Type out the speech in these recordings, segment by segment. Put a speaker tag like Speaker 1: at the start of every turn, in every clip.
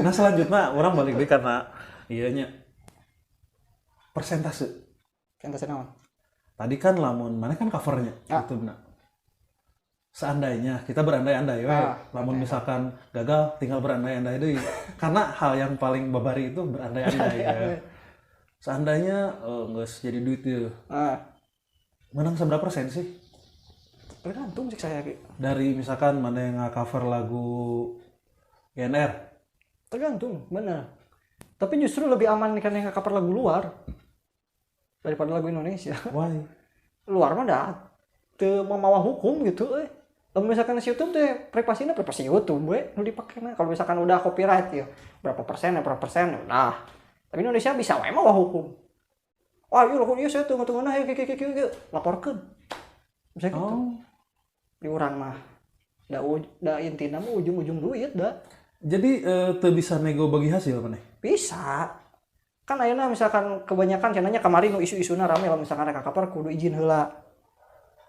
Speaker 1: Nah selanjutnya orang balik deh karena iyanya persentase.
Speaker 2: Persentase naon?
Speaker 1: Tadi kan lamun mana kan covernya gitu benar. Seandainya kita berandai-andai lamun misalkan gagal tinggal berandai-andai deui. Karena hal yang paling babari itu berandai-andai ya. Seandainya geus jadi duit ya. Menang seberapa persen sih?
Speaker 2: Tergantung sih saya.
Speaker 1: Dari misalkan mana yang cover lagu GNR.
Speaker 2: Tergantung, bener. Tapi justru lebih aman kan yang cover lagu luar daripada lagu Indonesia.
Speaker 1: Why?
Speaker 2: Luar mah dah teu mamawa hukum gitu Kalau misalkan si YouTube teh privasi YouTube nu dipake kalau misalkan udah copyright ya berapa persen nah. Tapi Indonesia bisa wae mah hukum. Wah, ieu lagu ieu saya tunggu-tunggu nah laporkeun. Bisa gitu. Di urang mah da intina mah ujung-ujung duit dah.
Speaker 1: Jadi teu bisa nego bagi hasil maneh.
Speaker 2: Bisa. Kan ayeuna misalkan kebanyakan cenanya kemarin nu isu-isuna rame lah misalkan rek kapar kudu izin heula.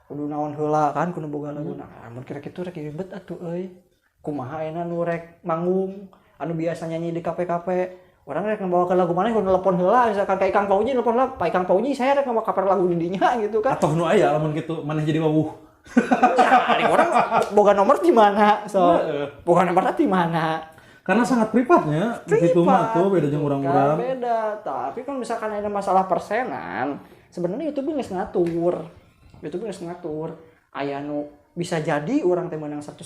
Speaker 2: Kudu naon heula kan kudu boga lagu. Nah, mun kira kitu rek ribet atuh euy. Kumaha ayeuna nu rek manggung anu biasa nyanyi di kafe-kafe. Orang rek ngabawakeun lagu maneh kudu nelpon heula misalkan ka Ikang Pauji nelpon heula, Pak Ikang Pauji saya rek ngabawa cover lagu di dinya gitu kan.
Speaker 1: Atoh nu aya lamun kitu maneh jadi wawuh.
Speaker 2: Ya, orang boga nomor di mana? So, boga nomor di mana?
Speaker 1: Karena sangat privatnya, gitu mah tuh beda jeung urang-urang.
Speaker 2: Beda, tapi kan misalkan ada masalah persenan, sebenarnya YouTube geus ngatur. Aya nu bisa jadi orang teh menang 100%,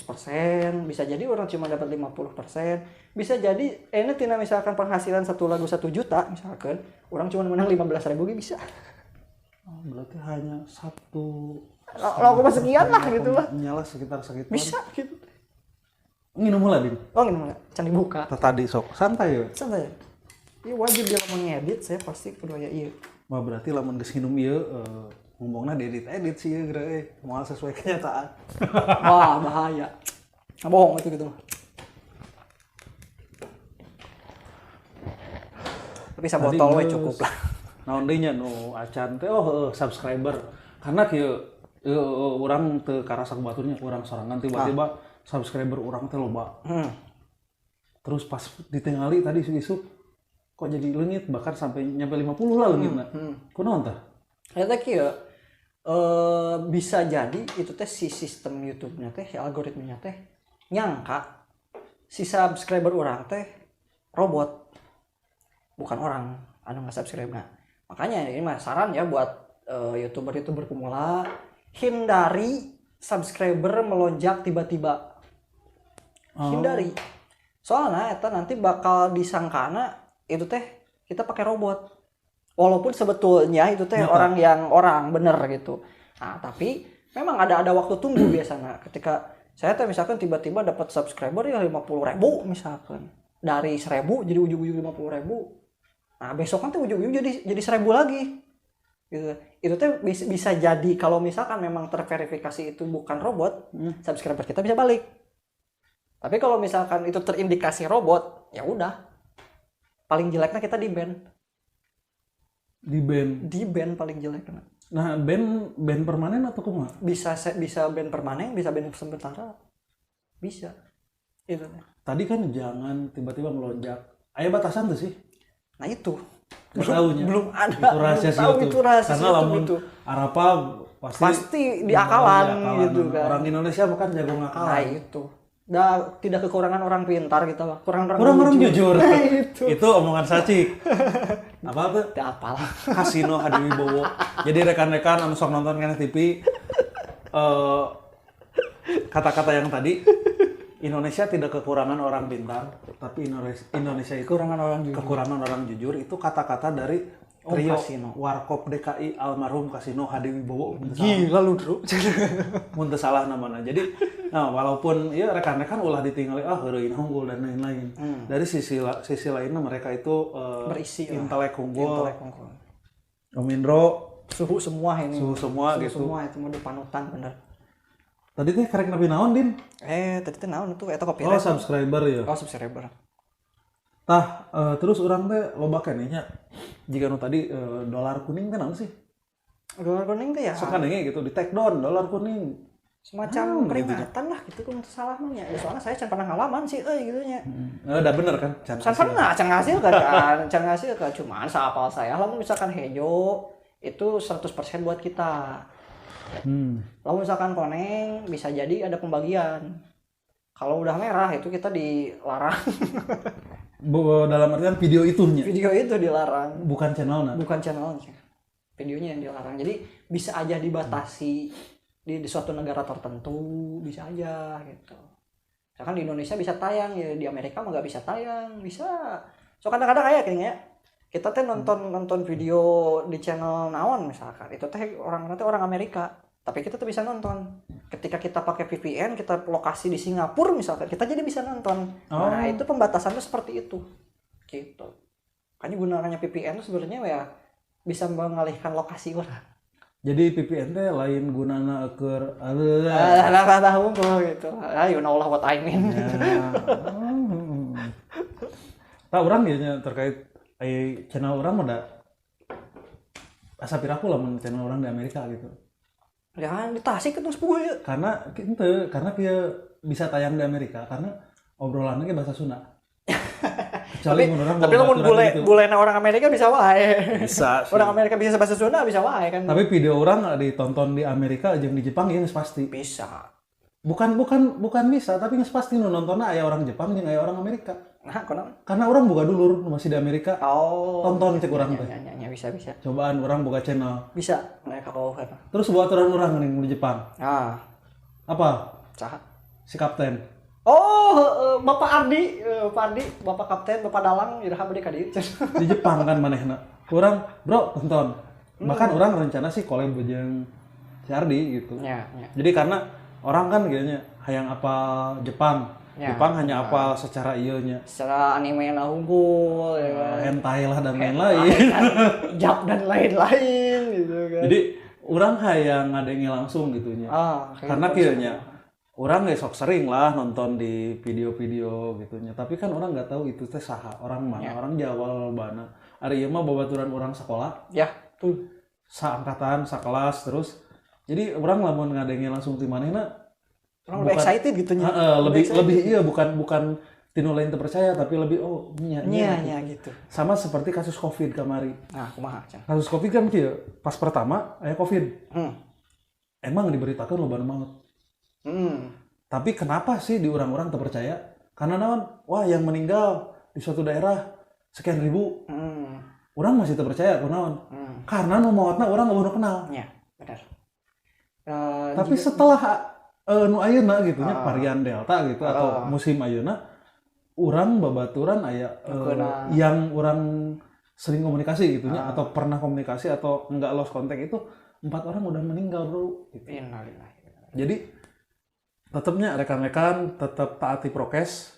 Speaker 2: bisa jadi orang cuma dapat 50%, bisa jadi tina misalkan penghasilan satu lagu 1 juta misalkan, orang cuma menang 15.000 bisa.
Speaker 1: Berarti hanya satu
Speaker 2: lagu sekian lah gitu lah.
Speaker 1: Nyala sekitar segitu.
Speaker 2: Bisa gitu.
Speaker 1: Nginum heula, Din.
Speaker 2: Nginum heula. Can dibuka.
Speaker 1: Tadi sok santai ya.
Speaker 2: Santai. Iya wajib dia mengedit saya pasti kudu aya ieu.
Speaker 1: Mah berarti lamun geus nginum ieu ngomongna diedit sih ya geura moal sesuai kenyataan.
Speaker 2: Wah, bahaya. Bohong itu gitu. Tapi sabotol we cukup lah.
Speaker 1: Naon deui nya nu acan teh subscriber. Karena kieu urang teu karasa baturnya urang sorangan tiba-tiba subscriber urang teh loba. Terus pas ditingali tadi isu kok jadi leungit bahkan sampai nyampe 50 lah leungitna. Kunaon tah?
Speaker 2: Eta kieu bisa jadi itu teh si sistem YouTube-nya teh, si algoritmanya teh nyangka si subscriber orang teh robot. Bukan orang anu nge-subscribe-na. Makanya ini mah saran ya buat YouTuber pemula, hindari subscriber melonjak tiba-tiba. Hindari. Soalnya eta nanti bakal disangkana itu teh kita pakai robot. Walaupun sebetulnya itu teh orang bener gitu. Nah, tapi memang ada waktu tunggu biasanya. Ketika saya teh misalkan tiba-tiba dapat subscriber ya 50.000 misalkan. Dari 1.000 jadi ujung-ujung 50.000. Nah, besok kan tuh ujung-ujung jadi 1.000 lagi. Gitu. Itu teh bisa jadi kalau misalkan memang terverifikasi itu bukan robot, subscriber kita bisa balik. Tapi kalau misalkan itu terindikasi robot, ya udah. Paling jeleknya kita di-ban. Di-ban paling jeleknya.
Speaker 1: Nah, ban permanen atau kumaha?
Speaker 2: Bisa ban permanen, bisa ban sementara. Bisa. Itu.
Speaker 1: Tadi kan jangan tiba-tiba melonjak. Aya batasan tuh sih.
Speaker 2: Nah itu.
Speaker 1: Belum
Speaker 2: ada.
Speaker 1: Itu rahasia sih
Speaker 2: itu rahasia.
Speaker 1: Karena lamun Arapa
Speaker 2: pasti diakalan gitu kan.
Speaker 1: Orang Indonesia bukan jago ngakalan.
Speaker 2: Nah itu. Tidak kekurangan orang pintar gitu lah. Kurang
Speaker 1: orang jujur.
Speaker 2: Nah,
Speaker 1: itu omongan Sacik. Apa tuh?
Speaker 2: Tidak apalah.
Speaker 1: Kasino Hadiwibowo. Jadi rekan-rekan anu sok nonton Keneh TV kata-kata yang tadi Indonesia tidak kekurangan orang pintar, tapi Indonesia itu kekurangan orang jujur. Itu kata-kata dari trio Warkop DKI almarhum Kasino Hadiwibowo.
Speaker 2: Gila lu, Bro.
Speaker 1: Mun teu salah namanya. Jadi, walaupun ya rekan-rekan ulah ditinggali heureun unggul dan lain-lain. Dari sisi lainnya mereka itu
Speaker 2: berisi
Speaker 1: intelek unggul. Om Indro
Speaker 2: suhu semua
Speaker 1: gitu.
Speaker 2: Semua itu mah panutan bener.
Speaker 1: Tadi teh karek nabi naon, Din?
Speaker 2: Tadi teh naon tuh eta copyright.
Speaker 1: Oh, subscriber ya.
Speaker 2: Oh, subscriber.
Speaker 1: Tah, terus urang teh loba keneh nya. Jika nu tadi dolar kuning teh naon sih?
Speaker 2: Dolar kuning teh ya.
Speaker 1: Sakadenge gitu di take down dolar kuning.
Speaker 2: semacam peringatan lah gitu kan salah namanya. Ya soalnya saya can pernah ngalaman sih gitu nya.
Speaker 1: Udah bener kan?
Speaker 2: Can pernah can ngasil kan. Can ngasil kan cuman saapal saya lamun misalkan hejo itu 100% buat kita. Lalu misalkan koneng bisa jadi ada pembagian. Kalau udah merah itu kita dilarang.
Speaker 1: Dalam artian video itunya.
Speaker 2: Video itu dilarang.
Speaker 1: Bukan channelnya.
Speaker 2: Bukan channelnya. Videonya yang dilarang. Jadi bisa aja dibatasi di suatu negara tertentu bisa aja gitu. Misalkan di Indonesia bisa tayang ya di Amerika mah nggak bisa tayang bisa. So kadang-kadang kayak kayaknya kita teh nonton video di channel naon misalkan itu teh orang Amerika. Tapi kita tuh bisa nonton. Ketika kita pakai VPN, kita lokasi di Singapura misalkan, kita jadi bisa nonton. Nah, itu pembatasan tuh seperti itu. Gitu. Makanya gunanya VPN tuh sebenarnya ya bisa mengalihkan lokasi orang.
Speaker 1: Jadi VPN teh lain gunana keur
Speaker 2: tahu gitu. You know what I mean.
Speaker 1: Tak orang ya terkait channel orang mah asa piraku lah channel orang di Amerika gitu.
Speaker 2: Ya di Tasik itu 10 ya.
Speaker 1: Karena dia bisa tayang di Amerika karena obrolannya ke bahasa Sunda.
Speaker 2: Tapi lamun bulena orang Amerika bisa wae.
Speaker 1: Bisa.
Speaker 2: Orang Amerika bisa bahasa Sunda bisa wae kan.
Speaker 1: Tapi video orang ditonton di Amerika jeung di Jepang ya geus pasti.
Speaker 2: Bisa.
Speaker 1: Bukan bisa, tapi geus pasti nu nontonnya aya orang Jepang jeung aya orang Amerika.
Speaker 2: Nah,
Speaker 1: karena orang boga dulur masih di Amerika. Tonton cek orang teh.
Speaker 2: Ya, bisa.
Speaker 1: Cobaan orang boga channel.
Speaker 2: Bisa, mereka kauhan.
Speaker 1: Terus buat aturan orang nih di Jepang. Apa?
Speaker 2: Saha?
Speaker 1: Si kapten.
Speaker 2: Bapak Ardi, Bapak Kapten, Bapak Dalang, iraha bade ka dieu.
Speaker 1: Di Jepang kan manehna. Kurang, bro, tonton. Bahkan orang rencana sih collab jeung si Ardi gitu.
Speaker 2: Ya.
Speaker 1: Jadi karena orang kan kayaknya hayang apal Jepang. Ya, Jepang hanya apal secara ionya.
Speaker 2: Secara anime yang unggul, ya.
Speaker 1: Hentai lah dan lain-lain.
Speaker 2: Jap dan lain-lain gitu kan.
Speaker 1: Jadi orang hayang ngadengi langsung gitunya. Karena kayaknya orang gak sok sering lah nonton di video-video gitunya. Tapi kan orang nggak tahu itu teh saha orang mana. Orang Jawa bana. Ari ieu mah babaturan orang sekolah.
Speaker 2: Ya, tuh.
Speaker 1: Saangkatan, sakelas terus. Jadi orang lamun ngadengi langsung ti manehna
Speaker 2: orang lebih excited gitu nya.
Speaker 1: Lebih iya bukan tinu lain terpercaya tapi lebih
Speaker 2: gitu.
Speaker 1: Sama seperti kasus Covid kemari.
Speaker 2: Nah, kumaha can.
Speaker 1: Kasus Covid kan kieu, pas pertama aya Covid. Emang diberitakan loba maut. Tapi kenapa sih di orang-orang terpercaya? Karena naon? Wah, yang meninggal di suatu daerah sekian ribu. Orang masih terpercaya kunaon? Karena nu maotna orang eueuh kenal.
Speaker 2: Iya, benar.
Speaker 1: Tapi setelah nu ayeuna gitu nya varian Delta gitu atau musim ayeuna urang babaturan aya yang orang sering komunikasi gitu nya atau pernah komunikasi atau enggak lost contact itu 4 orang udah meninggal bro gitu. Jadi tetapnya rekan-rekan tetap taati prokes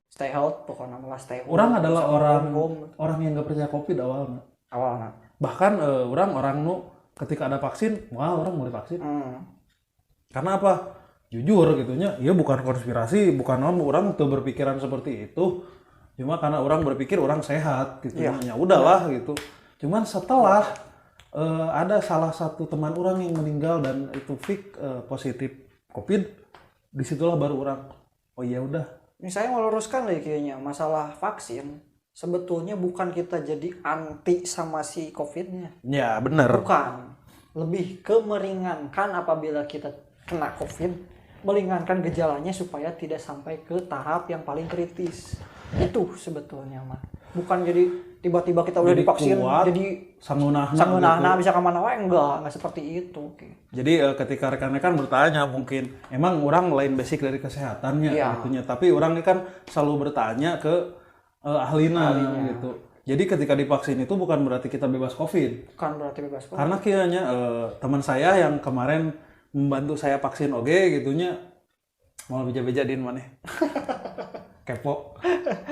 Speaker 2: stay health pokoknya malah stay home.
Speaker 1: Orang adalah orang yang enggak percaya Covid awalnya. Bahkan orang nu ketika ada vaksin orang mau divaksin. Karena apa? Jujur gitunya, ya bukan konspirasi, bukan orang tuh berpikiran seperti itu. Cuma karena orang berpikir orang sehat gitu. Ya udahlah gitu. Cuman setelah ada salah satu teman orang yang meninggal dan itu fix positif Covid, disitulah baru orang oh iya udah.
Speaker 2: Ini saya mau luruskan deh kayaknya masalah vaksin. Sebetulnya bukan kita jadi anti sama si Covid-nya.
Speaker 1: Ya benar.
Speaker 2: Bukan. Lebih ke meringankan apabila kita kena Covid, meringankan gejalanya supaya tidak sampai ke tahap yang paling kritis. Itu sebetulnya mah. Bukan jadi tiba-tiba kita udah divaksin jadi sangunahna bisa kemana wae, enggak seperti itu.
Speaker 1: Jadi ketika rekan-rekan bertanya mungkin emang orang lain basic dari kesehatannya gitunya, tapi orang kan selalu bertanya ke ahlina gitu. Jadi ketika divaksin itu bukan berarti kita bebas Covid.
Speaker 2: Bukan berarti bebas Covid.
Speaker 1: Karena kiranya teman saya yang kemarin membantu saya vaksin gitunya mau beja-beja din maneh. Kepo.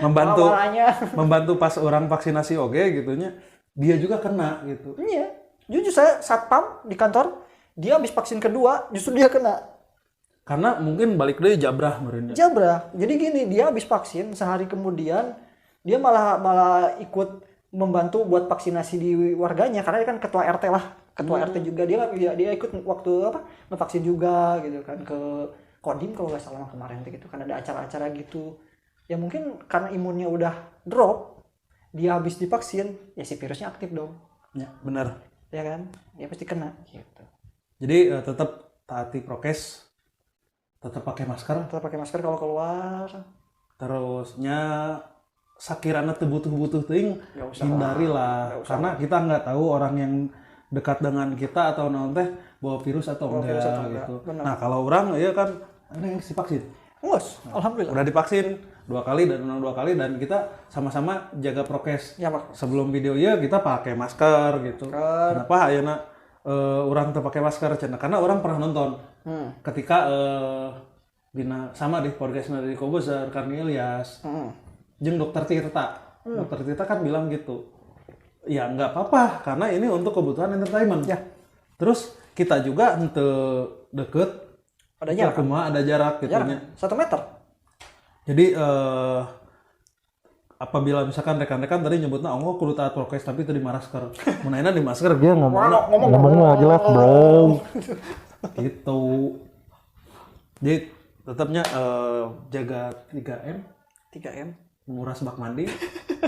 Speaker 1: Membantu pas orang vaksinasi gitunya, dia juga kena gitu.
Speaker 2: Iya. Jujur saya satpam di kantor, dia habis vaksin kedua, justru dia kena.
Speaker 1: Karena mungkin balik deh jabrah meureun.
Speaker 2: Jabrah. Jadi gini, dia habis vaksin sehari kemudian dia malah ikut membantu buat vaksinasi di warganya karena dia kan ketua RT lah. ketua RT juga, dia ikut waktu ngevaksin juga gitu kan, ke Kodim kalau nggak salah kemarin gitu kan, ada acara-acara gitu. Ya mungkin karena imunnya udah drop, dia habis divaksin, ya si virusnya aktif dong.
Speaker 1: Ya, benar.
Speaker 2: Ya kan? Dia pasti kena gitu.
Speaker 1: Jadi tetap taati prokes, tetap pakai masker.
Speaker 2: Tetap pakai masker kalau keluar.
Speaker 1: Terusnya sakirana teu butuh teuing hindari lah.
Speaker 2: Nggak usah.
Speaker 1: Karena kita nggak tahu orang yang dekat dengan kita atau naon teh bawa virus atau enggak gitu.
Speaker 2: Benar.
Speaker 1: Nah, kalau orang ya kan ada yang divaksin.
Speaker 2: Ngos, alhamdulillah.
Speaker 1: Udah divaksin 2 kali dan kita sama-sama jaga prokes.
Speaker 2: Ya, Pak.
Speaker 1: Sebelum video ya kita pakai masker gitu. Kenapa ayeuna orang teu pakai masker cenah? Karena orang pernah nonton ketika sama di podcastnya dari Kobozer Karni Ilyas jeung Dokter Tirta. Dokter Tirta kan bilang gitu. Ya nggak apa-apa karena ini untuk kebutuhan entertainment.
Speaker 2: Ya.
Speaker 1: Terus kita juga henteu deket,
Speaker 2: Ada jarak.
Speaker 1: ada jarak gitu nya.
Speaker 2: 1 meter.
Speaker 1: Jadi apabila misalkan rekan-rekan tadi nyebutnya oh kudu taat prokes tapi tadi masker. Mun ayeuna di masker dia ngomongnya jelas, Bro. Gitu. Jadi tetapnya jaga 3M,
Speaker 2: 3M.
Speaker 1: menguras bak mandi,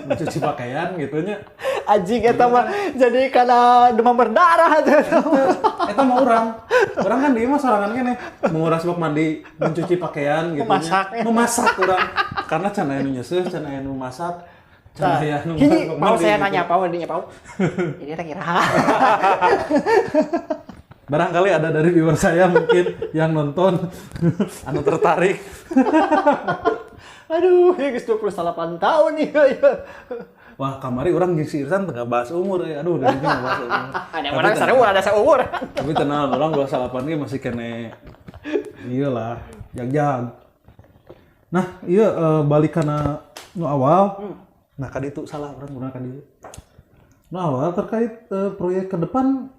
Speaker 1: mencuci pakaian gitu nya.
Speaker 2: Anjing eta mah jadi karena demam berdarah atuh.
Speaker 1: Eta mah urang kan dia mah sorangan keneh menguras bak mandi, mencuci pakaian gitu nya. Memasak urang. Karena can aya nu nyeuseus, can aya nu masak, can aya nu
Speaker 2: Ini mau saya
Speaker 1: gitu.
Speaker 2: nanya Pau, dinya Pau. Ini teh kira.
Speaker 1: Barangkali ada dari viewer saya mungkin yang nonton anu tertarik.
Speaker 2: Aduh, ya geus 28 tahun nih.
Speaker 1: Wah, kamari orang jeung si Irsan tengah bahas umur ya. Aduh, dari nggak bahas umur.
Speaker 2: Ada orang seumur, ada seumur.
Speaker 1: Tapi tenang, orang 28 ge masih kene iyalah, jag-jag. Nah, iya balik kana nu awal. Nah, ka ditu salah orang gunakan ditu. Nu awal terkait proyek ke depan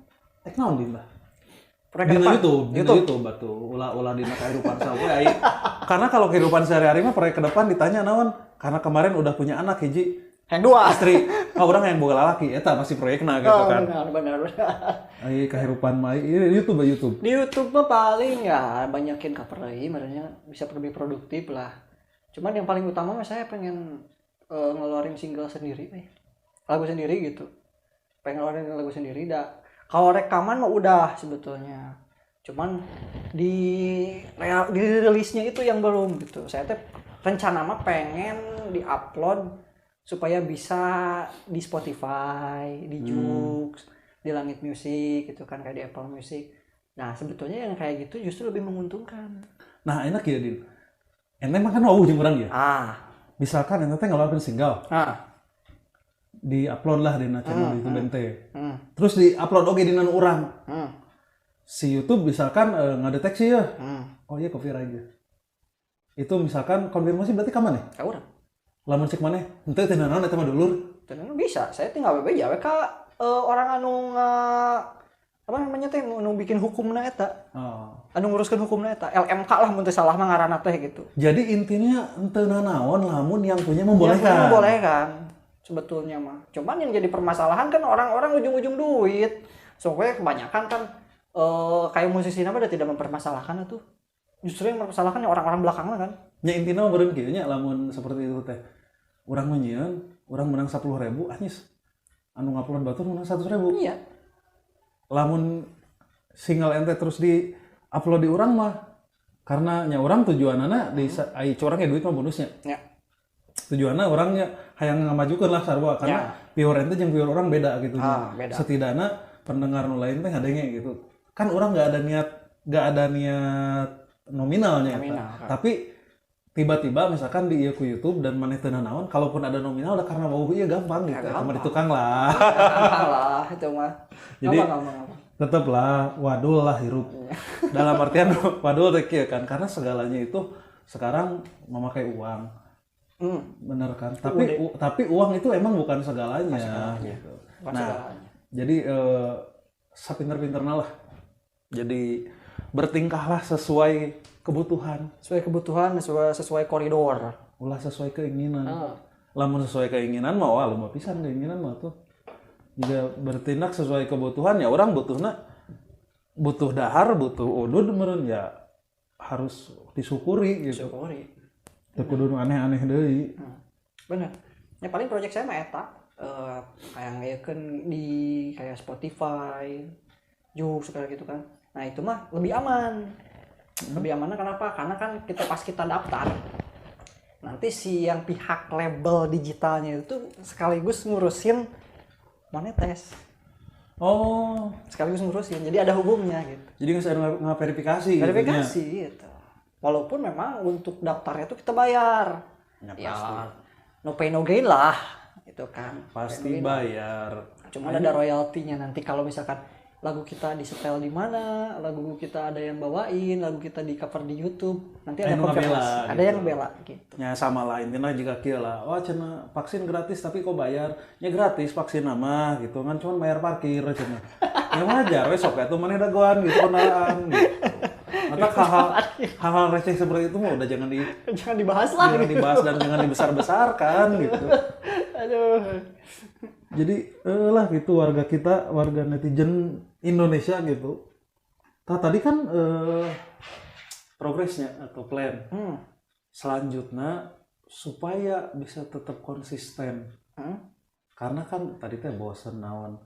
Speaker 1: naon Dinda? Dina YouTube batu ulah dina kehidupan sehari-hari. Karena kalau kehidupan sehari-hari mah proyek ke depan ditanya naon? Karena kemarin udah punya anak hiji.
Speaker 2: Yang 2
Speaker 1: Istri. Orang yang boga lalaki eta masih proyekna gitu kan.
Speaker 2: Benar.
Speaker 1: Ai kehidupan mah YouTube.
Speaker 2: Di YouTube mah paling ya banyakin cover deui, makanya bisa lebih produktif lah. Cuman yang paling utama mah saya pengen ngeluarin single sendiri nih. Lagu sendiri gitu. Pengen ngeluarin lagu sendiri dah. Kalau rekaman mah udah sebetulnya. Cuman di rilisnya itu yang belum gitu. Saya teh rencana mah pengen di-upload supaya bisa di Spotify, di Joox, di Langit Music gitu kan, kayak di Apple Music. Nah, sebetulnya yang kayak gitu justru lebih menguntungkan.
Speaker 1: Nah, enak ya, Din. Ente mah kan jeung urang ya. Misalkan ente teh ngeluarin single. Di-upload lah di channel YouTube ente. Terus di-upload oge dina urang. Si YouTube misalkan ngadeteksi ya. Oh iya copyright ya. Itu misalkan konfirmasi berarti ka maneh?
Speaker 2: Ka urang.
Speaker 1: Lamun cek maneh, henteu teh naon eta mah dulur.
Speaker 2: Tenan bisa, saya tinggal bebeja we ka orang anu apa namanya teh anu bikin hukumna eta. Anu nguruskeun hukumna eta, LMK lah mun teu salah mah ngaranna teh gitu.
Speaker 1: Jadi intinya henteu naon lamun yang punya membolehkan.
Speaker 2: Membolehkan sebetulnya mah. Cuman yang jadi permasalahan kan orang-orang ujung-ujung duit. Soalnya kebanyakan kan kayak musisi nama udah tidak mempermasalahkan itu. Justru yang mempermasalahkan orang-orang belakangnya kan.
Speaker 1: Ya intinya meureun kieu nya lamun seperti itu teh. Urang mah nyieun, urang menang 10.000 anyis. Anu ngupload batur menang 100.000.
Speaker 2: Iya.
Speaker 1: Lamun single ente terus di upload di urang mah karena nya urang tujuanana di ai curang ya duit mah bonusnya.
Speaker 2: Ya.
Speaker 1: Tujuanna orangnya hayang ngamajukeun lah sarua karena viewer ente jeung viewer orang beda gitu.
Speaker 2: Beda.
Speaker 1: Setidaknya pendengar nu lain teh ngadenge gitu. Kan orang enggak ada niat nominalnya. Tapi tiba-tiba misalkan di YouTube dan maneh teu naon, kalaupun ada nominal udah karena mau iya gampang gitu. Sama di tukang lah.
Speaker 2: Lah itu mah.
Speaker 1: Jadi tetep lah wadul lah hirup. Dalam artian wadul teh kieu kan karena segalanya itu sekarang memakai uang. Bener kan? Tapi uang itu emang bukan segalanya gitu. Nah, jadi sapinter-pinterna lah. Jadi bertingkahlah sesuai kebutuhan, sesuai koridor,
Speaker 2: ulah
Speaker 1: sesuai keinginan. Lamun sesuai keinginan mah wah loba pisan keinginan mah tuh. Jika bertindak sesuai kebutuhan ya orang butuh dahar, butuh udud meureun ya harus disyukuri gitu.
Speaker 2: Syukuri.
Speaker 1: Teu kudu aneh-aneh deui.
Speaker 2: Bener. Ya paling project saya mah eta kayak ngayakeun di kayak Spotify, Joox segala gitu kan. Nah, itu mah lebih aman. Lebih amannya kenapa? Karena kan pas kita daftar nanti si yang pihak label digitalnya itu sekaligus ngurusin monetes.
Speaker 1: Oh,
Speaker 2: Sekaligus ngurusin. Jadi ada hubungnya gitu.
Speaker 1: jadi nggak usah ngaverifikasi
Speaker 2: Verifikasi gitu. Walaupun memang untuk daftarnya itu kita bayar.
Speaker 1: Ya, pasti.
Speaker 2: No pay no gain lah gitu kan.
Speaker 1: Pasti bayar.
Speaker 2: Cuma ada royaltinya nanti kalau misalkan lagu kita disetel di mana, lagu kita ada yang bawain, lagu kita di cover di YouTube, nanti ada konfirmasi, ada yang bela gitu.
Speaker 1: Ya sama lah intinya juga kieu lah. Wah cenah vaksin gratis tapi kok bayar? Ya gratis vaksin nama gitu kan cuma bayar parkir cenah. Ya wajar we sok atuh maneh dagoan gitu kenaan gitu. Maka hal-hal receh seperti itu mah udah jangan
Speaker 2: dibahas lah.
Speaker 1: Jangan dibahas dan jangan dibesar-besarkan gitu.
Speaker 2: Aduh.
Speaker 1: Jadi lah gitu warga netizen Indonesia gitu. Tadi kan progresnya atau plan selanjutnya supaya bisa tetap konsisten. Karena kan tadi teh bosen naon.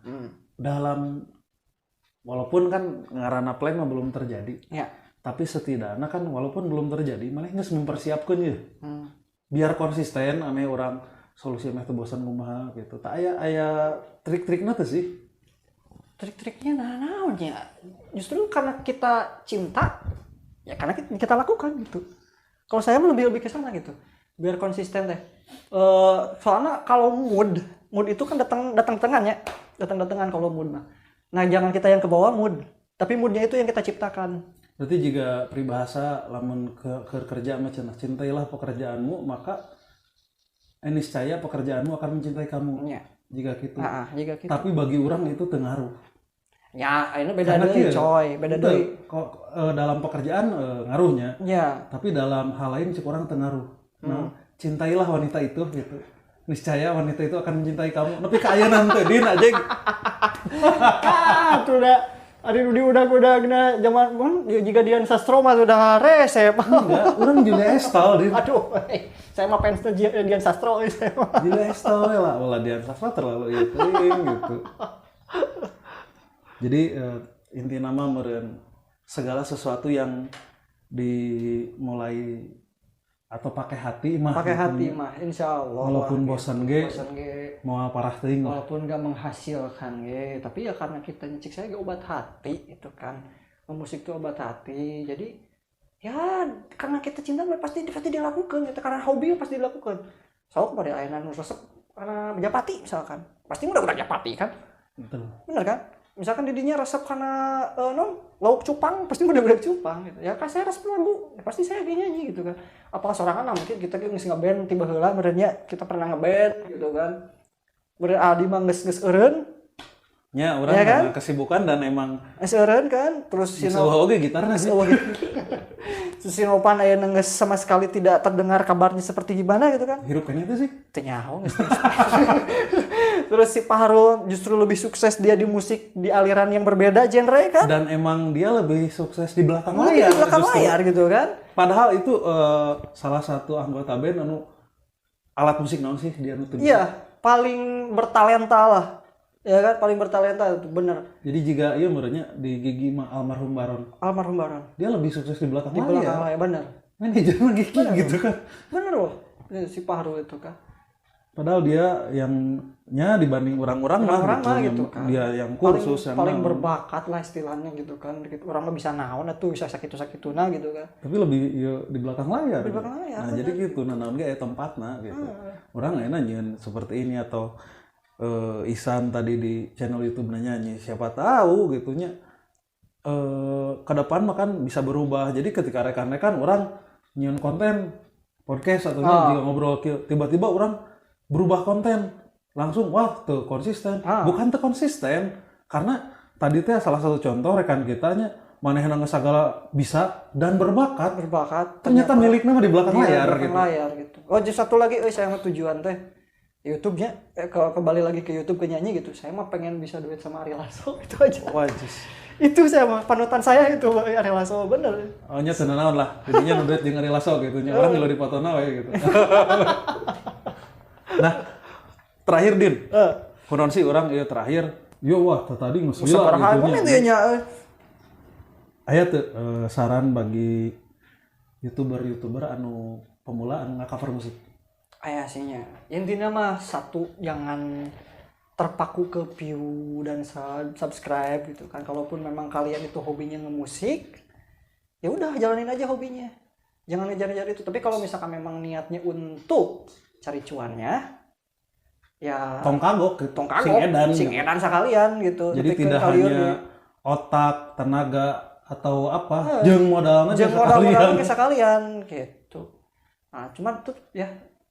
Speaker 1: Dalam walaupun kan ngaranna plan mah belum terjadi.
Speaker 2: Ya.
Speaker 1: Tapi setidaknya kan walaupun belum terjadi malah geus mempersiapkeun ya. Biar konsisten ame orang solusi mah teu bosan kumaha gitu. Tak aya trik-trikna teh sih.
Speaker 2: Trik-triknya naonnya? Justru karena kita cinta, ya karena kita lakukan gitu. Kalau saya mah lebih ke sana gitu. Biar konsisten teh. Soalnya kalau mood itu kan datang-datangan ya. Datang-datangan kalau mood mah. Nah, jangan kita yang ke bawah mood, tapi moodnya itu yang kita ciptakan.
Speaker 1: Berarti jika peribahasa lamun ke kerja mah cenah cintailah pekerjaanmu maka niscaya pekerjaanmu akan mencintai kamu.
Speaker 2: Ya.
Speaker 1: Jika gitu.
Speaker 2: Jika gitu.
Speaker 1: Tapi bagi orang itu tengaruh.
Speaker 2: Ya, ini beda deui coy, beda deui.
Speaker 1: Dalam pekerjaan ngaruhnya.
Speaker 2: Ya.
Speaker 1: Tapi dalam hal lain cek orang tengaruh. Nah, cintailah wanita itu gitu. Niscaya wanita itu akan mencintai kamu. Tapi kaayeunan teh din aja.
Speaker 2: Tuh udah udah kena zaman jika Dian Sastro mah sudah resep.
Speaker 1: Enggak, orang Julia Estelle din.
Speaker 2: Aduh, saya mah fans Dian Sastro saya mah.
Speaker 1: Julia Estelle lah, wala Dian Sastro terlalu gitu. Jadi inti nama meureun segala sesuatu yang dimulai atau pakai hati mah.
Speaker 2: Pakai hati mah, insyaallah.
Speaker 1: Walaupun bosan ge, mau parah teuing.
Speaker 2: Walaupun gak menghasilkan ge, tapi ya karena kita cek saya obat hati itu kan. Musik itu obat hati. Jadi ya karena kita cinta pasti dilakukan gitu. Karena hobi pasti dilakukan. Sok pada ayeuna nu resep karena japati misalkan. Pasti udah japati kan?
Speaker 1: Betul.
Speaker 2: Bener kan? Misalkan didinya resep karena lauk cupang, pasti udah cupang gitu. Ya kan saya resep lagu, ya pasti saya nyanyi gitu kan. Apakah sorangan lah mungkin kita geus ngeband tiba heula merenya kita pernah ngeband gitu kan. Beureun Aldi mah geus eureun.
Speaker 1: Ya, urang ya kan? Kesibukan dan emang
Speaker 2: eureun kan. Terus
Speaker 1: Sino oge gitarna sih.
Speaker 2: Si Nopan aya geus sama sekali tidak terdengar kabarnya seperti gimana gitu kan.
Speaker 1: Hirup kayaknya itu sih.
Speaker 2: Teu nyaho geus. Terus si Paharul justru lebih sukses dia di musik di aliran yang berbeda genre kan.
Speaker 1: Dan emang dia lebih sukses di belakang layar.
Speaker 2: Di belakang layar gitu kan.
Speaker 1: Padahal itu salah satu anggota band anu alat musik naon sih dia anu tuh.
Speaker 2: Iya, paling bertalenta lah. Ya kan, paling bertalenta itu bener.
Speaker 1: Jadi jika ieu meureunnya di gigi almarhum Baron.
Speaker 2: Almarhum Baron.
Speaker 1: Dia lebih sukses di belakang
Speaker 2: layar. Di belakang layar bener.
Speaker 1: Manajernya gigi gitu kan.
Speaker 2: Bener loh. Si Paharul itu kan.
Speaker 1: Padahal dia yang dibanding orang-orang mah
Speaker 2: gitu kan.
Speaker 1: Dia yang kursus
Speaker 2: paling berbakat lah istilahnya gitu kan. Orang mah bisa naon atuh bisa sakitu-sakituna gitu kan.
Speaker 1: Tapi lebih di belakang layar.
Speaker 2: Di belakang layar.
Speaker 1: Nah, jadi gitu naon ge tempatna gitu. Orang enak nyeun seperti ini atau Isan tadi di channel YouTube nyanyi siapa tahu gitunya ke depan mah kan bisa berubah. Jadi ketika rekan-rekan orang nyeun konten podcast atau juga ngobrol tiba-tiba orang berubah konten langsung wah tuh konsisten. Bukan tuh konsisten karena tadi teh salah satu contoh rekan kitanya manehna segala bisa dan berbakat ternyata miliknya mah di belakang layar gitu.
Speaker 2: Layar gitu. Oh, jadi satu lagi saya mah tujuan teh YouTube-nya kembali lagi ke YouTube, ke nyanyi gitu. Saya mah pengen bisa duet sama Ari Lasso itu aja.
Speaker 1: Wajis.
Speaker 2: Itu saya mah panutan saya itu Ari Lasso bener.
Speaker 1: Oh nya tenan lah. Jadinya nudet jeung Ari Lasso gitu nya. Orang di dipotona we gitu. Nah, terakhir Din. Kunaon sih orang ieu terakhir. Yo wah tadi geus gila
Speaker 2: Separahan
Speaker 1: gitu
Speaker 2: mana
Speaker 1: nya.
Speaker 2: dia nya.
Speaker 1: Aya teu saran bagi YouTuber anu pemula anu nge-cover musik.
Speaker 2: Ayasinya intinya mah satu, jangan terpaku ke view dan subscribe gitu kan. Kalaupun memang kalian itu hobinya ngemusik, ya udah jalanin aja hobinya, jangan ngejar-ngejar itu. Tapi kalau misalkan memang niatnya untuk cari cuannya, ya
Speaker 1: Tong kagok gitu.
Speaker 2: tong kagok sing edan sekalian gitu.
Speaker 1: Jadi
Speaker 2: tapi
Speaker 1: tidak
Speaker 2: kalian
Speaker 1: hanya otak, tenaga atau apa, jeung modalnya
Speaker 2: jeung modal-modalnya sekalian gitu. Nah cuman tuh ya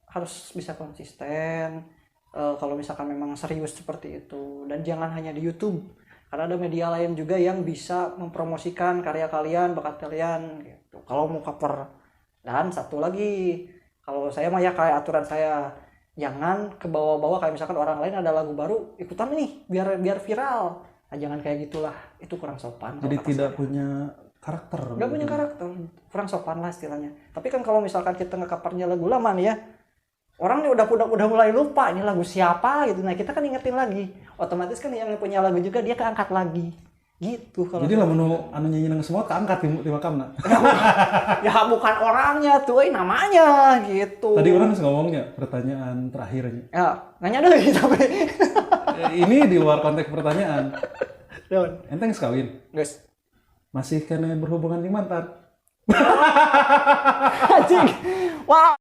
Speaker 2: harus bisa konsisten. Kalau misalkan memang serius seperti itu, dan jangan hanya di YouTube, karena ada media lain juga yang bisa mempromosikan karya kalian, bakat kalian gitu. Kalau mau cover. Dan satu lagi, kalau saya mah ya kayak aturan saya, jangan ke bawah-bawah kayak misalkan orang lain ada lagu baru ikutan nih biar viral. Nah, jangan kayak gitulah, itu kurang sopan.
Speaker 1: Jadi tidak punya karakter.
Speaker 2: Nggak punya karakter, kurang sopan lah istilahnya. Tapi kan kalau misalkan kita nge-covernya lagu lama nih ya, orang nih udah mulai lupa ini lagu siapa gitu. Nah kita kan ingetin lagi, otomatis kan yang punya lagu juga dia keangkat lagi gitu. Kalau
Speaker 1: jadi lah anu nyanyi nang semua keangkat di makamna.
Speaker 2: ya bukan orangnya tuh, namanya gitu.
Speaker 1: Tadi orang ngomongnya pertanyaan terakhirnya.
Speaker 2: Ya nanya deh tapi
Speaker 1: Ini di luar konteks pertanyaan.
Speaker 2: Daun.
Speaker 1: Enteng kawin?
Speaker 2: Guys.
Speaker 1: Masih kena berhubungan di mantan?
Speaker 2: Anjing. Wah.